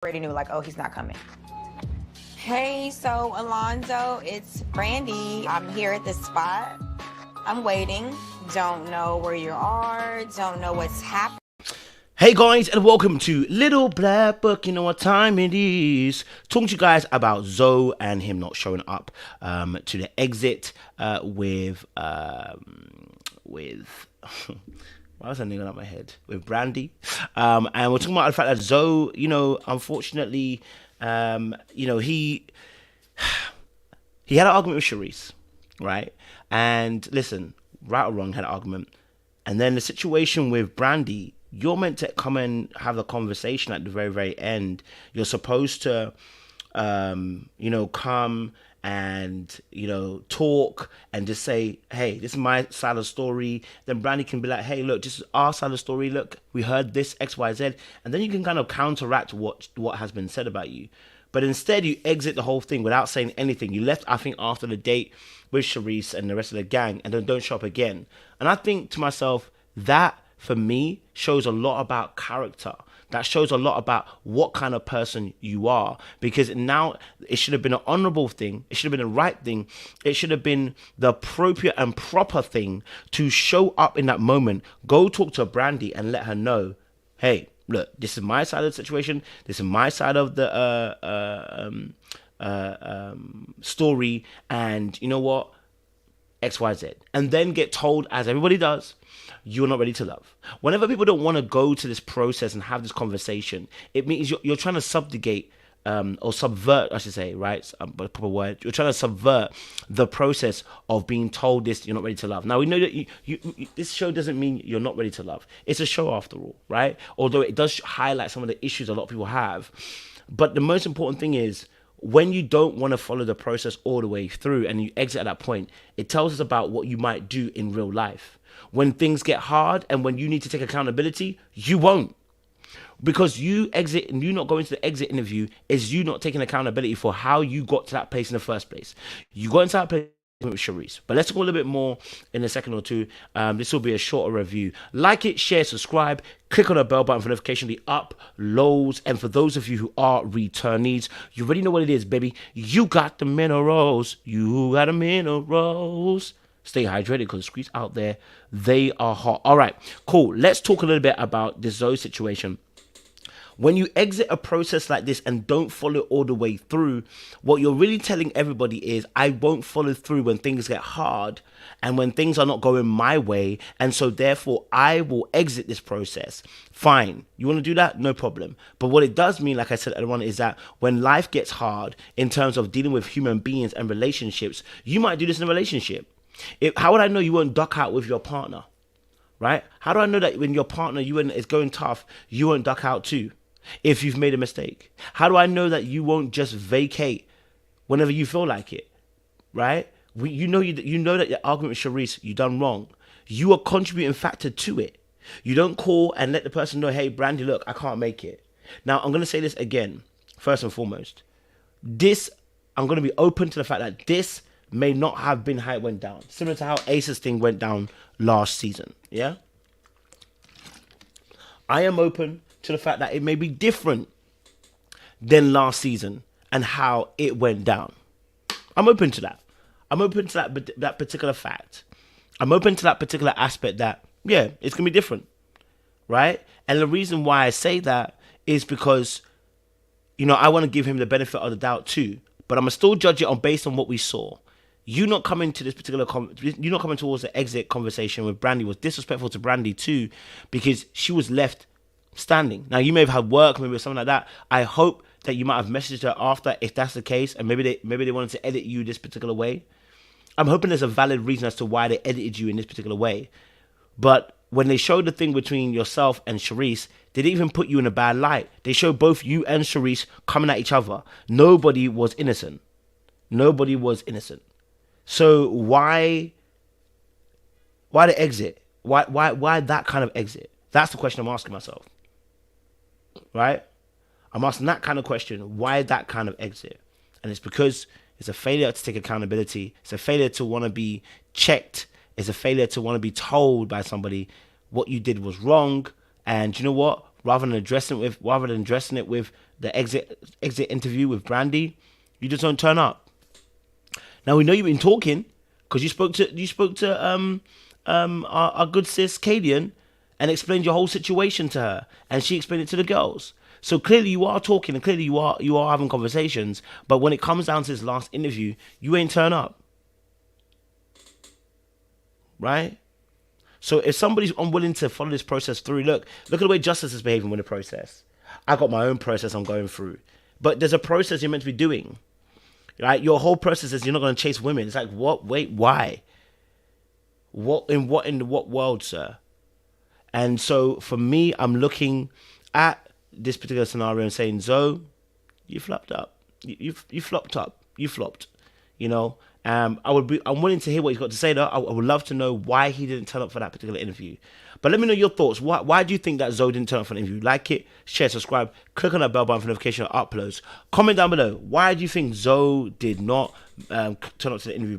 already knew, like, oh, he's not coming. Hey, so Alonzo, it's Brandy. I'm here at the spot. I'm waiting. Don't know where you are. Don't know what's happening. Hey guys, and welcome to Little Black Book. You know what time it is. Talking to you guys about Zoe and him not showing up to the exit with why was that name out my head? With Brandy. And we're talking about the fact that Zoe, unfortunately, he had an argument with Charisse, right? And listen, right or wrong, had an argument. And then the situation with Brandy, you're meant to come and have a conversation at the very, very end. You're supposed to, come and, talk and just say, hey, this is my side of the story. Then Brandy can be like, hey, look, this is our side of the story. Look, we heard this, X, Y, Z. And then you can kind of counteract what has been said about you. But instead, you exit the whole thing without saying anything. You left, I think, after the date with Charisse and the rest of the gang, and then don't show up again. And I think to myself, that, for me, shows a lot about character. That shows a lot about what kind of person you are. Because now it should have been an honorable thing. It should have been the right thing. It should have been the appropriate and proper thing to show up in that moment. Go talk to Brandy and let her know, hey, look, this is my side of the situation. This is my side of the story. And you know what? X, Y, Z. And then get told, as everybody does, you're not ready to love. Whenever people don't want to go to this process and have this conversation, it means you're trying to subjugate or subvert, I should say, right? But a proper word. You're trying to subvert the process of being told this, you're not ready to love. Now, we know that this show doesn't mean you're not ready to love. It's a show after all, right? Although it does highlight some of the issues a lot of people have. But the most important thing is, when you don't want to follow the process all the way through and you exit at that point, it tells us about what you might do in real life. When things get hard and when you need to take accountability, you won't. Because you exit and you not going to the exit interview is you not taking accountability for how you got to that place in the first place. You got into that place with Charisse. But let's talk a little bit more in a second or two. This will be a shorter review. Like it, share, subscribe, click on the bell button for notification, the uploads. And for those of you who are returnees, you already know what it is, baby. You got the minerals. You got the minerals. Stay hydrated because the streets out there, they are hot. All right, cool. Let's talk a little bit about the Zoe situation. When you exit a process like this and don't follow all the way through, what you're really telling everybody is, I won't follow through when things get hard and when things are not going my way. And so therefore, I will exit this process. Fine. You want to do that? No problem. But what it does mean, like I said earlier on, is that when life gets hard in terms of dealing with human beings and relationships, you might do this in a relationship. How would I know you won't duck out with your partner? Right? How do I know that when your partner is going tough, you won't duck out too? If you've made a mistake, how do I know that you won't just vacate whenever you feel like it, right? You know that your argument with Charisse, you done wrong. You are contributing factor to it. You don't call and let the person know, hey, Brandy, look, I can't make it. Now, I'm going to say this again, first and foremost. I'm going to be open to the fact that this may not have been how it went down. Similar to how Ace's thing went down last season, yeah? I am open to the fact that it may be different than last season and how it went down. I'm open to that. I'm open to that particular fact. I'm open to that particular aspect that, yeah, it's going to be different, right? And the reason why I say that is because, I want to give him the benefit of the doubt too, but I'm going to still judge it based on what we saw. You not coming to this particular, you not coming towards the exit conversation with Brandy was disrespectful to Brandy too, because she was left standing. Now, you may have had work, maybe something like that. I hope that you might have messaged her after, if that's the case, and maybe they wanted to edit you this particular way. I'm hoping there's a valid reason as to why they edited you in this particular way. But when they showed the thing between yourself and Charisse, they didn't even put you in a bad light. They showed both you and Charisse coming at each other. Nobody was innocent. Nobody was innocent. So why the exit? Why that kind of exit? That's the question I'm asking myself. Right? I'm asking that kind of question. Why that kind of exit? And it's because it's a failure to take accountability. It's a failure to want to be checked. It's a failure to want to be told by somebody what you did was wrong. And you know what? Rather than addressing it with the exit interview with Brandy, you just don't turn up. Now we know you've been talking because you spoke to our good sis Kadian and explained your whole situation to her, and she explained it to the girls. So clearly you are talking, and clearly you are having conversations. But when it comes down to this last interview, you ain't turn up, right? So if somebody's unwilling to follow this process through, look at the way Justice is behaving with the process. I got my own process I'm going through, but there's a process you're meant to be doing, right? Your whole process is you're not going to chase women. It's like, what? Wait, why? What in what world, sir? And so for me, I'm looking at this particular scenario and saying, Zoe, you flopped up. You flopped up. You flopped. You know. I'm willing to hear what he's got to say though. I would love to know why he didn't turn up for that particular interview. But let me know your thoughts. Why do you think that Zoe didn't turn up for an interview? Like it, share, subscribe, click on that bell button for notification of uploads. Comment down below. Why do you think Zoe did not turn up to the interview?